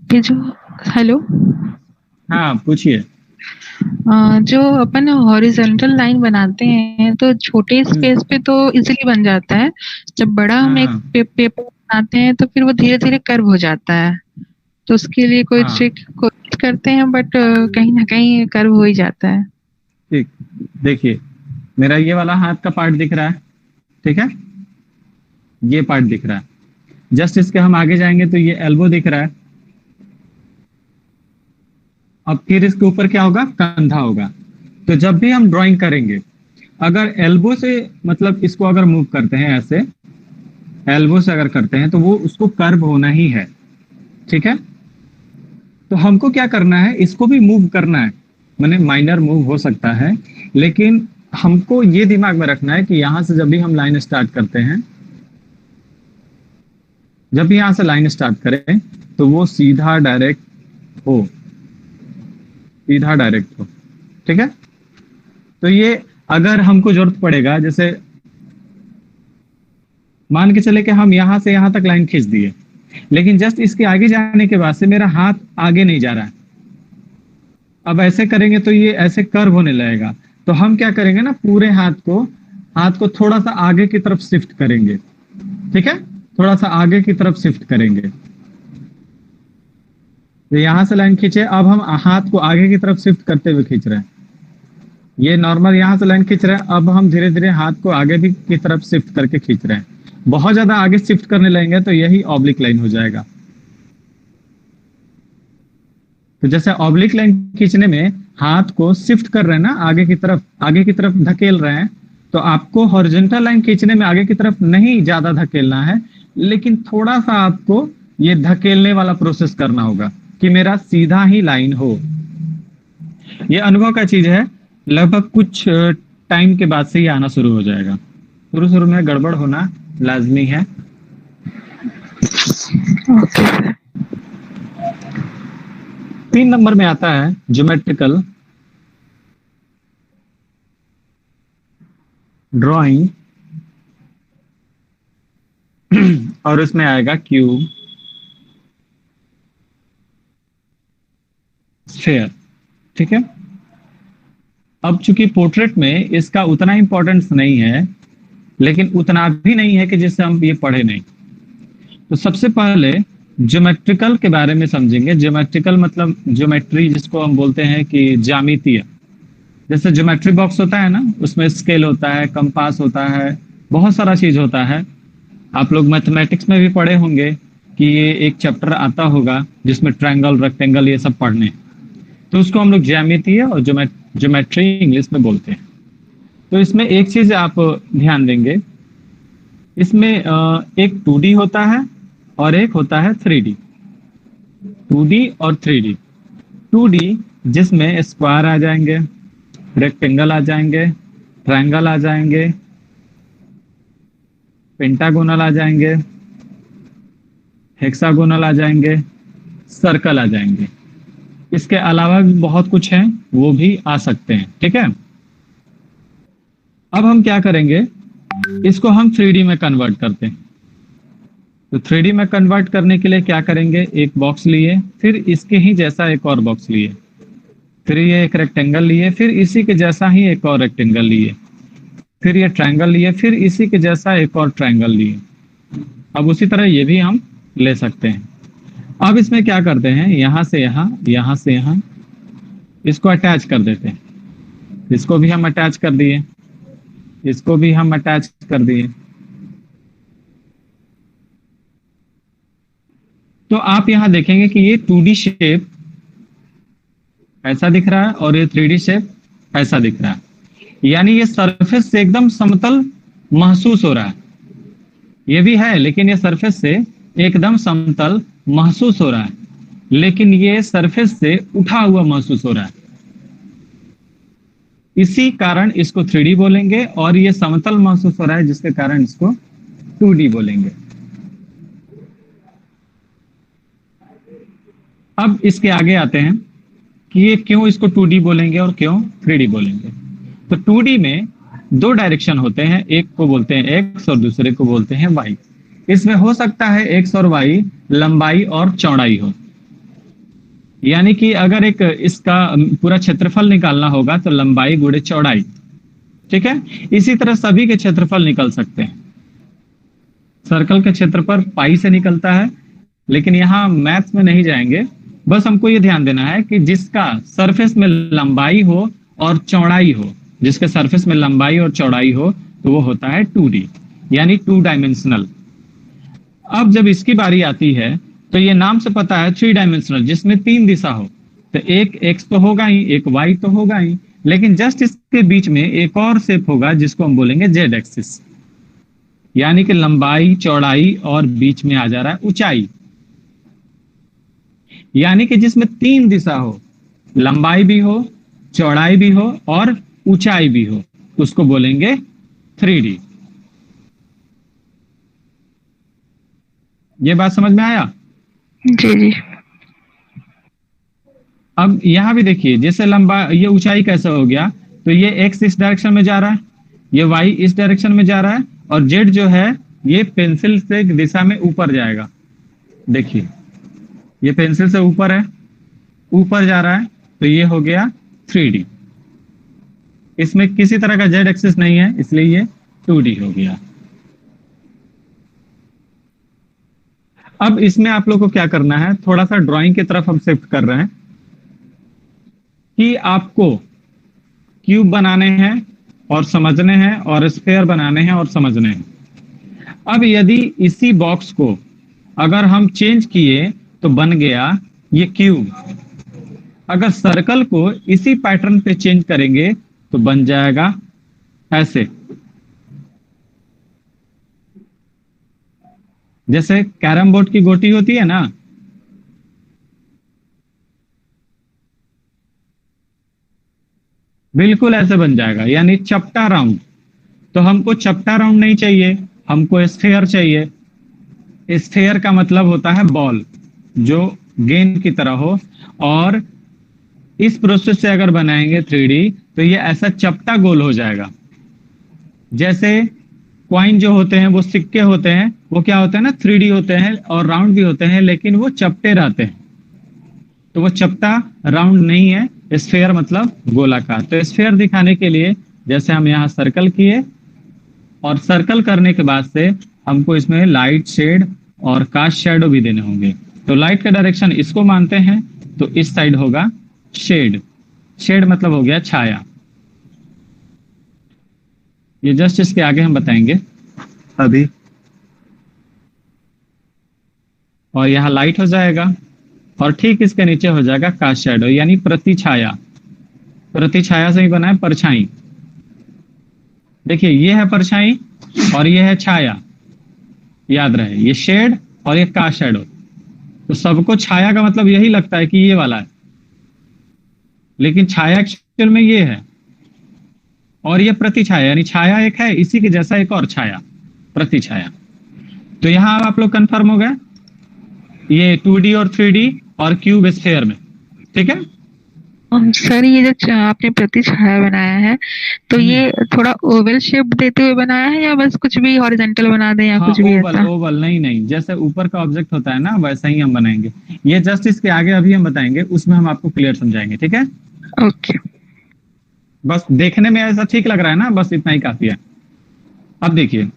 ये जो हेलो हाँ पूछिए। जो अपन हॉरिजॉन्टल लाइन बनाते हैं तो छोटे हम्म। स्पेस पे तो इजीली बन जाता है। जब बड़ा हाँ हम एक हाँ पेपर बनाते हैं तो फिर वो धीरे धीरे कर्व हो जाता है। तो उसके लिए कोई हाँ। ट्रिक कोशिश करते हैं बट कहीं ना कहीं कर्व हो ही जाता है। ठीक। देखिए, मेरा ये वाला हाथ का पार्ट दिख रहा है। ठीक है, ये पार्ट दिख रहा है। जस्ट इसके हम आगे जाएंगे तो ये एल्बो दिख रहा है। अब फिर इसके ऊपर क्या होगा, कंधा होगा। तो जब भी हम ड्राइंग करेंगे, अगर एल्बो से मतलब इसको अगर मूव करते हैं ऐसे, एल्बो से अगर करते हैं तो वो उसको कर्व होना ही है। ठीक है, तो हमको क्या करना है, इसको भी मूव करना है। माने माइनर मूव हो सकता है, लेकिन हमको ये दिमाग में रखना है कि यहां से जब भी हम लाइन स्टार्ट करते हैं, जब भी यहां से लाइन स्टार्ट करें तो वो सीधा डायरेक्ट हो, सीधा डायरेक्ट हो। ठीक है, तो ये अगर हमको जरूरत पड़ेगा, जैसे मान के चले कि हम यहां से यहां तक लाइन खींच दिए, लेकिन जस्ट इसके आगे जाने के बाद से मेरा हाथ आगे नहीं जा रहा है। अब ऐसे करेंगे तो ये ऐसे कर्व होने लगेगा। तो हम क्या करेंगे ना, पूरे हाथ को थोड़ा सा आगे की तरफ शिफ्ट करेंगे। ठीक है, थोड़ा सा आगे की तरफ शिफ्ट करेंगे। तो यहां से लाइन खींचे, अब हम हाथ को आगे की तरफ शिफ्ट करते हुए खींच रहे हैं। ये नॉर्मल यहां से लाइन खींच रहे हैं, अब हम धीरे धीरे हाथ को आगे भी की तरफ शिफ्ट करके खींच रहे हैं। बहुत ज्यादा आगे शिफ्ट करने लगेंगे तो यही ऑब्लिक लाइन हो जाएगा। तो जैसे ऑब्लिक लाइन खींचने में हाथ को शिफ्ट कर रहे हैं ना, आगे की तरफ धकेल रहे हैं। तो आपको हॉरिजॉन्टल लाइन खींचने में आगे की तरफ नहीं ज्यादा धकेलना है, लेकिन थोड़ा सा आपको ये धकेलने वाला प्रोसेस करना होगा कि मेरा सीधा ही लाइन हो। ये अनुभव का चीज है। लगभग कुछ टाइम के बाद से ये आना शुरू हो जाएगा। शुरू शुरू में गड़बड़ होना लाजमी है। Okay sir. 3 नंबर में आता है ज्योमेट्रिकल ड्राइंग, और उसमें आएगा क्यूब, स्फेयर। ठीक है, अब चूंकि पोर्ट्रेट में इसका उतना इंपॉर्टेंस नहीं है, लेकिन उतना भी नहीं है कि जिससे हम ये पढ़े नहीं। तो सबसे पहले ज्योमेट्रिकल के बारे में समझेंगे। ज्योमेट्रिकल मतलब ज्योमेट्री, जिसको हम बोलते हैं कि ज्यामितीय। जैसे ज्योमेट्री बॉक्स होता है ना, उसमें स्केल होता है, कंपास होता है, बहुत सारा चीज होता है। आप लोग मैथमेटिक्स में भी पढ़े होंगे कि ये एक चैप्टर आता होगा जिसमें ट्रायंगल, रेक्टेंगल ये सब पढ़ने। तो उसको हम लोग ज्यामितीय और ज्योमेट्री इंग्लिश में बोलते हैं। तो इसमें एक चीज आप ध्यान देंगे, इसमें एक 2D होता है और एक होता है 3D। 2D और 3D। 2D जिसमें स्क्वायर आ जाएंगे, रेक्टेंगल आ जाएंगे, ट्रायंगल आ जाएंगे, पेंटागोनल आ जाएंगे, हेक्सागोनल आ जाएंगे, सर्कल आ जाएंगे। इसके अलावा भी बहुत कुछ है, वो भी आ सकते हैं। ठीक है, अब हम क्या करेंगे, इसको हम 3D में कन्वर्ट करते हैं। तो 3D में कन्वर्ट करने के लिए क्या करेंगे, एक बॉक्स लिए, फिर इसके ही जैसा एक और बॉक्स लिए, फिर ये एक रेक्टेंगल लिए, फिर इसी के जैसा ही एक और रेक्टेंगल लिए, फिर ये ट्रायंगल लिए, फिर इसी के जैसा एक और ट्रायंगल लिए। अब उसी तरह ये भी हम ले सकते हैं। अब इसमें क्या करते हैं, यहां से यहां से यहां इसको अटैच कर देते हैं। इसको भी हम अटैच कर दिए, इसको भी हम अटैच कर दिए। तो आप यहां देखेंगे कि ये 2D शेप ऐसा दिख रहा है और ये 3D शेप ऐसा दिख रहा है। यानी ये सरफेस से एकदम समतल महसूस हो रहा है। ये भी है, लेकिन ये सरफेस से एकदम समतल महसूस हो रहा है, लेकिन ये सरफेस से उठा हुआ महसूस हो रहा है। इसी कारण इसको 3D बोलेंगे, और ये समतल महसूस हो रहा है जिसके कारण इसको 2D बोलेंगे। अब इसके आगे आते हैं कि ये क्यों इसको 2D बोलेंगे और क्यों 3D बोलेंगे। तो 2D में 2 डायरेक्शन होते हैं, एक को बोलते हैं एक्स और दूसरे को बोलते हैं वाई। इसमें हो सकता है एक्स और वाई लंबाई और चौड़ाई हो। यानी कि अगर एक इसका पूरा क्षेत्रफल निकालना होगा तो लंबाई गुणे चौड़ाई, ठीक है। इसी तरह सभी के क्षेत्रफल निकल सकते हैं। सर्कल का क्षेत्रफल पाई से निकलता है, लेकिन यहाँ मैथ्स में नहीं जाएंगे। बस हमको ये ध्यान देना है कि जिसका सरफेस में लंबाई हो और चौड़ाई हो, जिसके सरफेस में लंबाई और चौड़ाई हो, तो वो होता है 2D, यानी 2 डायमेंशनल। अब जब इसकी बारी आती है तो ये नाम से पता है 3 डायमेंशनल, जिसमें 3 दिशा हो। तो एक एक्स तो होगा ही, एक वाई तो होगा ही, लेकिन जस्ट इसके बीच में एक और शेप होगा जिसको हम बोलेंगे जेड एक्सिस, यानी कि लंबाई चौड़ाई और बीच में आ जा रहा है ऊंचाई। यानी कि जिसमें 3 दिशा हो, लंबाई भी हो, चौड़ाई भी हो और ऊंचाई भी हो, उसको बोलेंगे 3D। ये बात समझ में आया? जी जी। अब यहां भी देखिए, जैसे लंबा ये ऊंचाई कैसे हो गया, तो ये एक्स इस डायरेक्शन में जा रहा है, ये वाई इस डायरेक्शन में जा रहा है, और जेड जो है ये पेंसिल से दिशा में ऊपर जाएगा। देखिए ये पेंसिल से ऊपर है, ऊपर जा रहा है, तो ये हो गया 3D। इसमें किसी तरह का जेड एक्सिस नहीं है, इसलिए ये 2D हो गया। अब इसमें आप लोग को क्या करना है, थोड़ा सा ड्राइंग की तरफ हम शिफ्ट कर रहे हैं कि आपको क्यूब बनाने हैं और समझने हैं, और स्फेयर बनाने हैं और समझने हैं। अब यदि इसी बॉक्स को अगर हम चेंज किए तो बन गया ये क्यूब। अगर सर्कल को इसी पैटर्न पे चेंज करेंगे तो बन जाएगा ऐसे, जैसे कैरम बोर्ड की गोटी होती है ना, बिल्कुल ऐसे बन जाएगा, यानी चपटा राउंड। तो हमको चपटा राउंड नहीं चाहिए, हमको स्फेयर चाहिए। स्फेयर का मतलब होता है बॉल, जो गेंद की तरह हो। और इस प्रोसेस से अगर बनाएंगे 3D, तो ये ऐसा चपटा गोल हो जाएगा। जैसे कॉइन जो होते हैं, वो सिक्के होते हैं, वो क्या होते हैं ना, 3D होते हैं और राउंड भी होते हैं, लेकिन वो चपटे रहते हैं। तो वो चपटा राउंड नहीं है, स्फेयर मतलब गोलाकार। तो स्फेयर दिखाने के लिए जैसे हम यहाँ सर्कल किए, और सर्कल करने के बाद से हमको इसमें लाइट शेड और कास्ट शैडो भी देने होंगे। तो लाइट का डायरेक्शन इसको मानते हैं, तो इस साइड होगा शेड। शेड मतलब हो गया छाया। ये जस्ट इसके आगे हम बताएंगे अभी। और यहाँ लाइट हो जाएगा, और ठीक इसके नीचे हो जाएगा कास्ट शैडो, यानी प्रतिछाया। प्रतिछाया से ही बना है परछाई। देखिए ये है परछाई और ये है छाया, याद रहे, ये शेड और ये कास्ट शैडो। तो सबको छाया का मतलब यही लगता है कि ये वाला है, लेकिन छाया एक्चुअल में ये है। और ये प्रतिछाया, यानी छाया एक है, इसी के जैसा एक और छाया, प्रतिछाया। तो यहां आप लोग कंफर्म हो गए, ये 2D और 3D और क्यूब स्फेयर में, ठीक है। सर ये जो आपने प्रतिछाया बनाया है, तो ये थोड़ा ओवल शेप देते हुए बनाया है, या बस कुछ भी हॉरिजॉन्टल बना दें, या हाँ कुछ भी ओवल, ऐसा? ओवल नहीं नहीं, जैसे ऊपर का ऑब्जेक्ट होता है ना, वैसा ही हम बनाएंगे। ये जस्ट इसके आगे अभी हम बताएंगे, उसमें हम आपको क्लियर समझाएंगे, ठीक है। ओके। बस देखने में ऐसा ठीक लग रहा है ना, बस इतना ही काफी है। अब देखिए,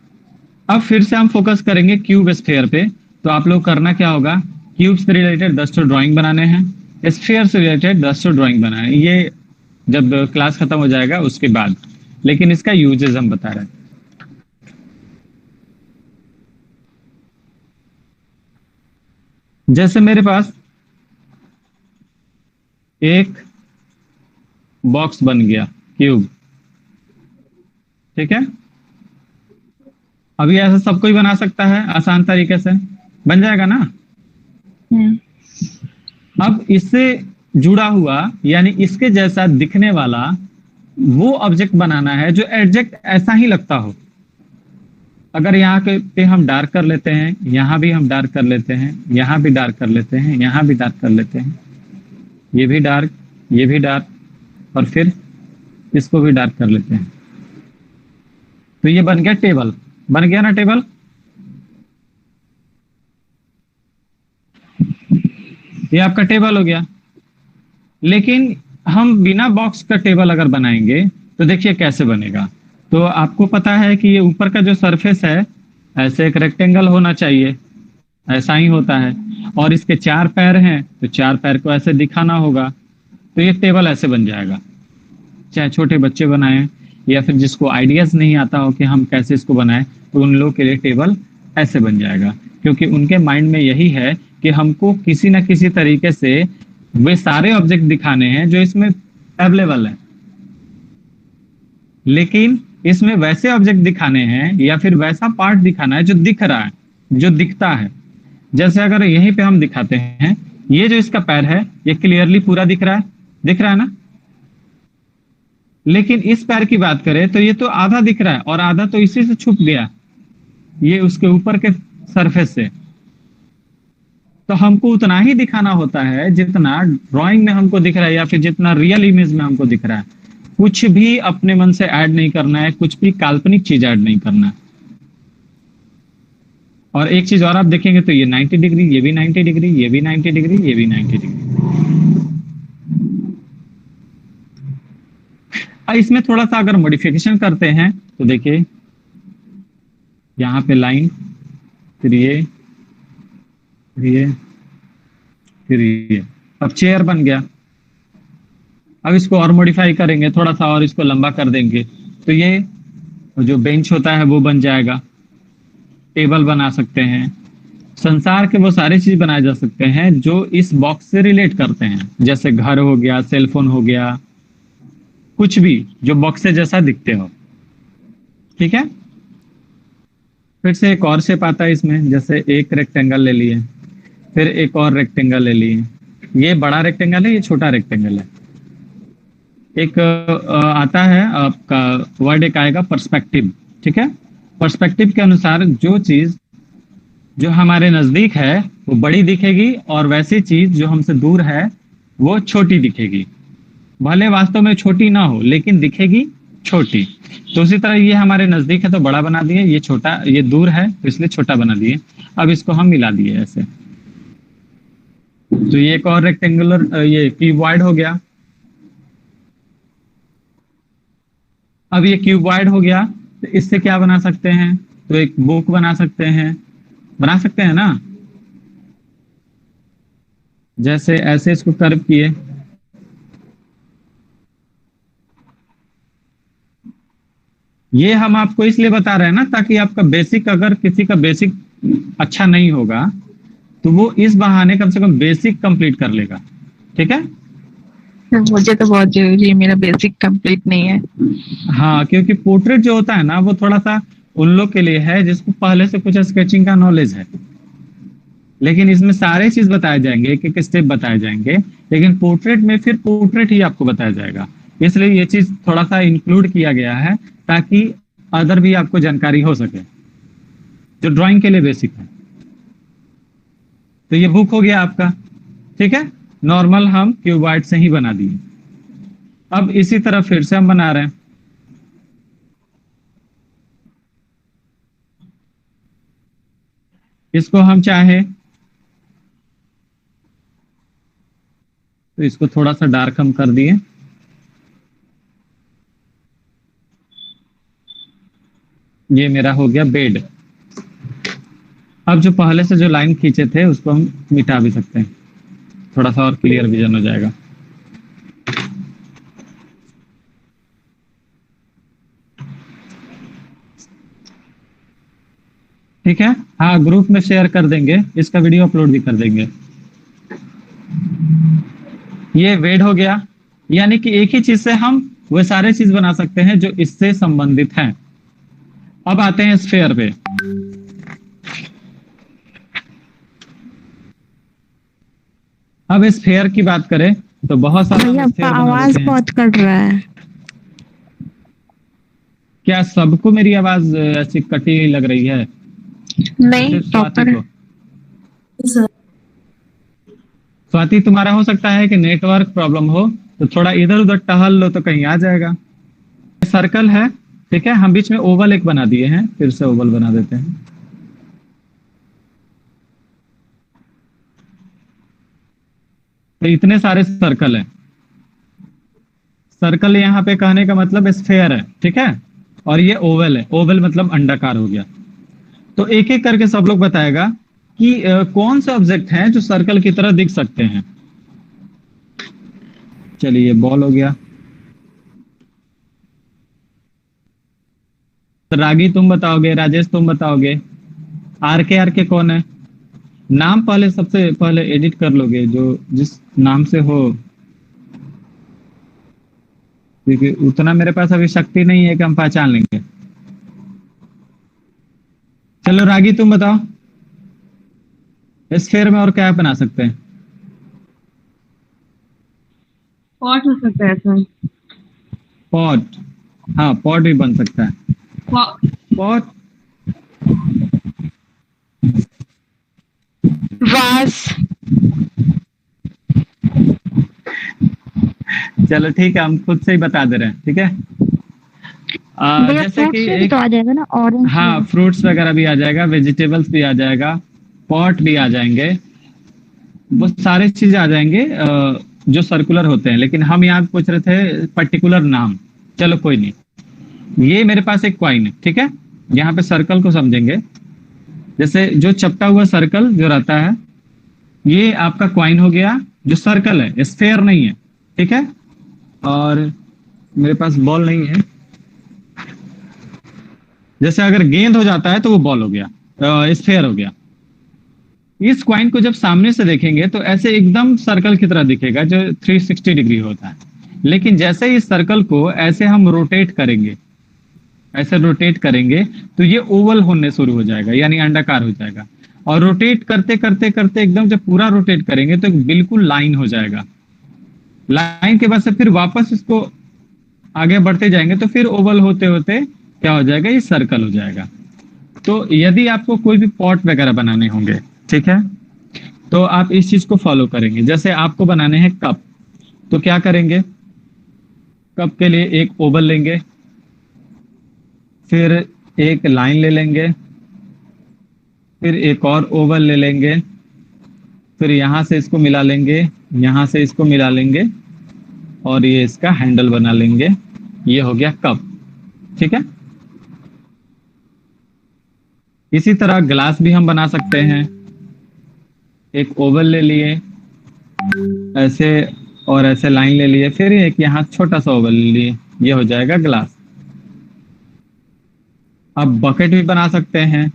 अब फिर से हम फोकस करेंगे क्यूब स्फेयर पे। तो आप लोग करना क्या होगा, क्यूब से रिलेटेड 10 ठो ड्राइंग बनाने हैं, स्फेयर से रिलेटेड 10 ठो ड्राइंग बनाना है। ये जब क्लास खत्म हो जाएगा उसके बाद, लेकिन इसका यूजेस हम बता रहे हैं। जैसे मेरे पास एक बॉक्स बन गया क्यूब, ठीक है। अभी ऐसा सब कोई बना सकता है, आसान तरीके से बन जाएगा ना। अब इससे जुड़ा हुआ, यानी इसके जैसा दिखने वाला वो ऑब्जेक्ट बनाना है जो एग्जैक्ट ऐसा ही लगता हो। अगर यहाँ पे हम डार्क कर लेते हैं, यहाँ भी हम डार्क कर लेते हैं, यहाँ भी डार्क कर लेते हैं, यहाँ भी डार्क कर लेते हैं, ये भी डार्क, ये भी डार्क, और फिर इसको भी डार्क कर लेते हैं, तो ये बन गया टेबल। बन गया ना टेबल। ये आपका टेबल हो गया। लेकिन हम बिना बॉक्स का टेबल अगर बनाएंगे तो देखिए कैसे बनेगा। तो आपको पता है कि ये ऊपर का जो सरफेस है ऐसे एक रेक्टेंगल होना चाहिए, ऐसा ही होता है। और इसके 4 पैर हैं तो 4 पैर को ऐसे दिखाना होगा। तो ये टेबल ऐसे बन जाएगा। चाहे छोटे बच्चे बनाएं या फिर जिसको आइडियाज नहीं आता हो कि हम कैसे इसको बनाएं, तो उन लोगों के लिए टेबल ऐसे बन जाएगा। क्योंकि उनके माइंड में यही है कि हमको किसी ना किसी तरीके से वे सारे ऑब्जेक्ट दिखाने हैं जो इसमें अवेलेबल है, लेकिन इसमें वैसे ऑब्जेक्ट दिखाने हैं या फिर वैसा पार्ट दिखाना है जो दिख रहा है, जो दिखता है। जैसे अगर यहीं पे हम दिखाते हैं, ये जो इसका पैर है ये क्लियरली पूरा दिख रहा है, दिख रहा है ना। लेकिन इस पैर की बात करें तो ये तो आधा दिख रहा है और आधा तो इसी से छुप गया, ये उसके ऊपर के सरफेस से। तो हमको उतना ही दिखाना होता है जितना ड्राइंग में हमको दिख रहा है या फिर जितना रियल इमेज में हमको दिख रहा है। कुछ भी अपने मन से ऐड नहीं करना है, कुछ भी काल्पनिक चीज ऐड नहीं करना है। और एक चीज और आप देखेंगे तो ये 90 डिग्री, ये भी 90 डिग्री, ये भी 90 डिग्री, ये भी 90 डिग्री। अब इसमें थोड़ा सा अगर मॉडिफिकेशन करते हैं तो देखिए यहाँ पे लाइन, फिर ये, फिर ये, फिर ये, अब चेयर बन गया। अब इसको और मॉडिफाई करेंगे, थोड़ा सा और इसको लंबा कर देंगे तो ये जो बेंच होता है वो बन जाएगा। टेबल बना सकते हैं, संसार के वो सारे चीज बनाए जा सकते हैं जो इस बॉक्स से रिलेट करते हैं, जैसे घर हो गया, सेलफोन हो गया, कुछ भी जो बॉक्स से जैसा दिखते हो। ठीक है, फिर से एक और शेप आता है इसमें, जैसे एक रेक्टेंगल ले लिए, फिर एक और रेक्टेंगल ले लिए। ये बड़ा रेक्टेंगल है, ये छोटा रेक्टेंगल है। एक आता है आपका वर्ड, एक आएगा पर्सपेक्टिव। ठीक है, पर्सपेक्टिव के अनुसार जो चीज जो हमारे नजदीक है वो बड़ी दिखेगी और वैसी चीज जो हमसे दूर है वो छोटी दिखेगी। भले वास्तव में छोटी ना हो लेकिन दिखेगी छोटी। तो उसी तरह ये हमारे नजदीक है तो बड़ा बना दिए, ये छोटा, ये दूर है तो इसलिए छोटा बना दिए। अब इसको हम मिला दिए ऐसे, तो ये एक और रेक्टेंगुलर, ये क्यूबॉइड हो गया। अब ये क्यूबॉइड हो गया तो इससे क्या बना सकते हैं, तो एक बुक बना सकते हैं, बना सकते हैं ना। जैसे ऐसे इसको कर्व किए, ये हम आपको इसलिए बता रहे हैं ना ताकि आपका बेसिक, अगर किसी का बेसिक अच्छा नहीं होगा तो वो इस बहाने कम से कम बेसिक कंप्लीट कर लेगा। ठीक है, मुझे तो बहुत जरूरी है, मेरा बेसिक कंप्लीट नहीं है। हाँ, क्योंकि पोर्ट्रेट जो होता है ना वो थोड़ा सा उन लोग के लिए है जिसको पहले से कुछ स्केचिंग का नॉलेज है। लेकिन इसमें सारे चीज बताए जाएंगे, एक एक स्टेप बताए जाएंगे, लेकिन पोर्ट्रेट में फिर पोर्ट्रेट ही आपको बताया जाएगा। इसलिए ये चीज थोड़ा सा इंक्लूड किया गया है ताकि अदर भी आपको जानकारी हो सके जो ड्राइंग के लिए बेसिक है। तो ये बुक हो गया आपका। ठीक है, नॉर्मल हम क्यूबॉइड से ही बना दिए। अब इसी तरह फिर से हम बना रहे हैं। इसको हम चाहे तो इसको थोड़ा सा डार्क हम कर दिए। ये मेरा हो गया बेड। अब जो पहले से जो लाइन खींचे थे उसको हम मिटा भी सकते हैं, थोड़ा सा और क्लियर विजन हो जाएगा। ठीक है, हाँ, ग्रुप में शेयर कर देंगे, इसका वीडियो अपलोड भी कर देंगे। ये वेड हो गया, यानी कि एक ही चीज से हम वो सारे चीज बना सकते हैं जो इससे संबंधित हैं। अब आते हैं स्फेयर पे। अब स्फेयर की बात करें तो बहुत सारे भैया आपका आवाज बहुत कट रहा है। क्या सबको मेरी आवाज ऐसी कटी लग रही है? नहीं, प्रॉपर है। स्वाति, तुम्हारा हो सकता है कि नेटवर्क प्रॉब्लम हो, तो थोड़ा इधर उधर टहल लो तो कहीं आ जाएगा। सर्कल है, ठीक है, हम बीच में ओवल एक बना दिए हैं, फिर से ओवल बना देते हैं। तो इतने सारे सर्कल हैं, सर्कल यहाँ पे कहने का मतलब स्फेयर है, ठीक है, और ये ओवल है, ओवल मतलब अंडाकार हो गया। तो एक एक करके सब लोग बताएगा कि कौन से ऑब्जेक्ट हैं जो सर्कल की तरह दिख सकते हैं। चलिए, बॉल हो गया। तो रागी तुम बताओगे, राजेश तुम बताओगे, आर के कौन है? नाम पहले, सबसे पहले एडिट कर लोगे जो जिस नाम से हो, क्योंकि उतना मेरे पास अभी शक्ति नहीं है कि हम पहचान लेंगे। चलो रागी तुम बताओ, स्फेयर में और क्या बना सकते हैं? पॉट हो सकता है सर। पॉट, हाँ पॉट भी बन सकता है। पॉट, वास। चलो ठीक है, हम खुद से ही बता दे रहे हैं, ठीक है। भैया जैसे फ्रूट कि से भी तो आ जाएगा ना, ऑरेंज। हाँ फ्रूट्स वगैरह भी आ जाएगा, वेजिटेबल्स भी आ जाएगा, पॉट भी आ जाएंगे, वो सारे चीज आ जाएंगे जो सर्कुलर होते हैं। लेकिन हम यहाँ पूछ रहे थे पर्टिकुलर नाम। चलो कोई नहीं, ये मेरे पास एक क्वाइन है, ठीक है। यहाँ पे सर्कल को समझेंगे। जैसे जो चपटा हुआ सर्कल जो रहता है, ये आपका क्वाइन हो गया, जो सर्कल है, स्फेयर नहीं है, ठीक है। और मेरे पास बॉल नहीं है। जैसे अगर गेंद हो जाता है तो वो बॉल हो गया, स्फेयर हो गया। इस क्वाइन को जब सामने से देखेंगे तो ऐसे एकदम सर्कल की तरह दिखेगा जो 360 डिग्री होता है। लेकिन जैसे ही इस सर्कल को ऐसे हम रोटेट करेंगे, ऐसे रोटेट करेंगे, तो ये ओवल होने शुरू हो जाएगा, यानी अंडाकार हो जाएगा। और रोटेट करते करते करते एकदम जब पूरा रोटेट करेंगे तो बिल्कुल लाइन हो जाएगा। लाइन के बाद से फिर वापस इसको आगे बढ़ते जाएंगे तो फिर ओवल होते होते क्या हो जाएगा, ये सर्कल हो जाएगा। तो यदि आपको कोई भी पॉट वगैरह बनाने होंगे, ठीक है, तो आप इस चीज को फॉलो करेंगे। जैसे आपको बनाने हैं कप, तो क्या करेंगे, कप के लिए एक ओवल लेंगे, फिर एक लाइन ले लेंगे, फिर एक और ओवल ले लेंगे, फिर यहां से इसको मिला लेंगे, यहां से इसको मिला लेंगे, और ये इसका हैंडल बना लेंगे। ये हो गया कप, ठीक है। इसी तरह ग्लास भी हम बना सकते हैं। एक ओवल ले लिए, ऐसे और ऐसे लाइन ले लिए, फिर एक यहाँ छोटा सा ओवल ले लिए, ये हो जाएगा ग्लास। अब बकेट भी बना सकते हैं।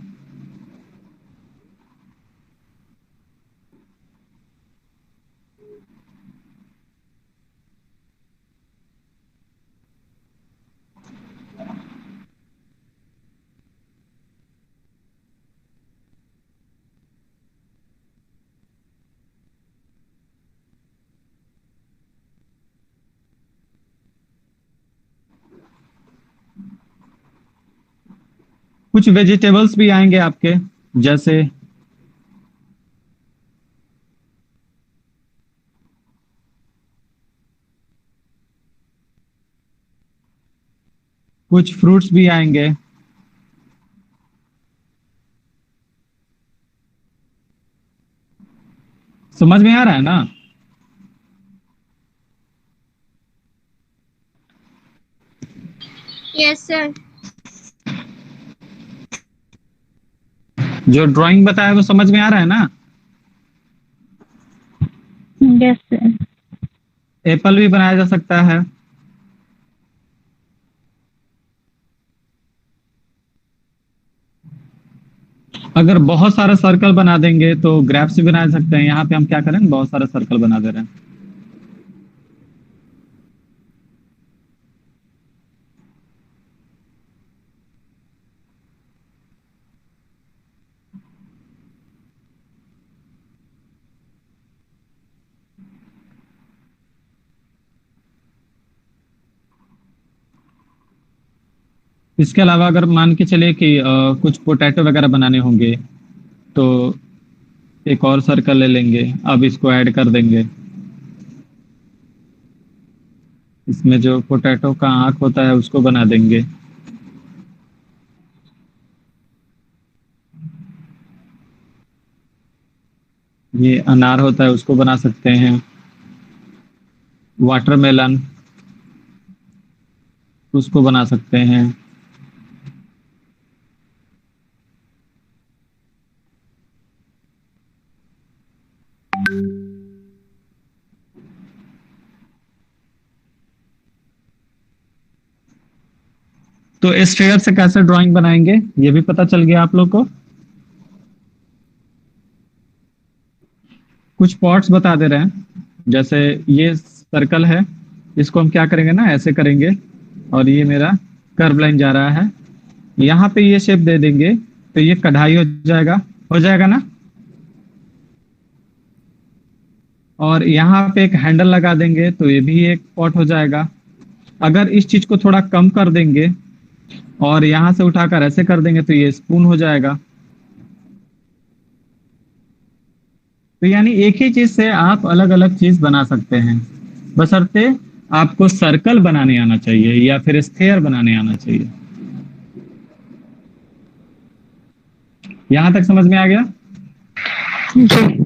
कुछ वेजिटेबल्स भी आएंगे आपके, जैसे कुछ फ्रूट्स भी आएंगे। समझ में आ रहा है ना? Yes sir. जो ड्राइंग बताया वो समझ में आ रहा है ना? Yes sir. एप्पल भी बनाया जा सकता है। अगर बहुत सारा सर्कल बना देंगे तो ग्राफ्स भी बना सकते हैं। यहाँ पे हम क्या करें, बहुत सारा सर्कल बना दे रहे हैं। इसके अलावा अगर मान के चले कि कुछ पोटैटो वगैरह बनाने होंगे तो एक और सर्कल ले लेंगे। अब इसको ऐड कर देंगे। इसमें जो पोटैटो का आंख होता है उसको बना देंगे। ये अनार होता है उसको बना सकते हैं। वाटरमेलन, उसको बना सकते हैं। तो स्फीयर से कैसे ड्राइंग बनाएंगे ये भी पता चल गया आप लोग को। कुछ पॉट्स बता दे रहे हैं, जैसे ये सर्कल है, इसको हम क्या करेंगे ना, ऐसे करेंगे और ये मेरा कर्व लाइन जा रहा है, यहाँ पे ये शेप दे देंगे तो ये कढ़ाई हो जाएगा ना। और यहाँ पे एक हैंडल लगा देंगे तो ये भी एक पॉट हो जाएगा। अगर इस चीज को थोड़ा कम कर देंगे और यहाँ से उठाकर ऐसे कर देंगे तो ये स्पून हो जाएगा। तो यानी एक ही चीज से आप अलग अलग चीज बना सकते हैं, बशर्ते आपको सर्कल बनाने आना चाहिए या फिर स्फीयर बनाने आना चाहिए। यहां तक समझ में आ गया? जी।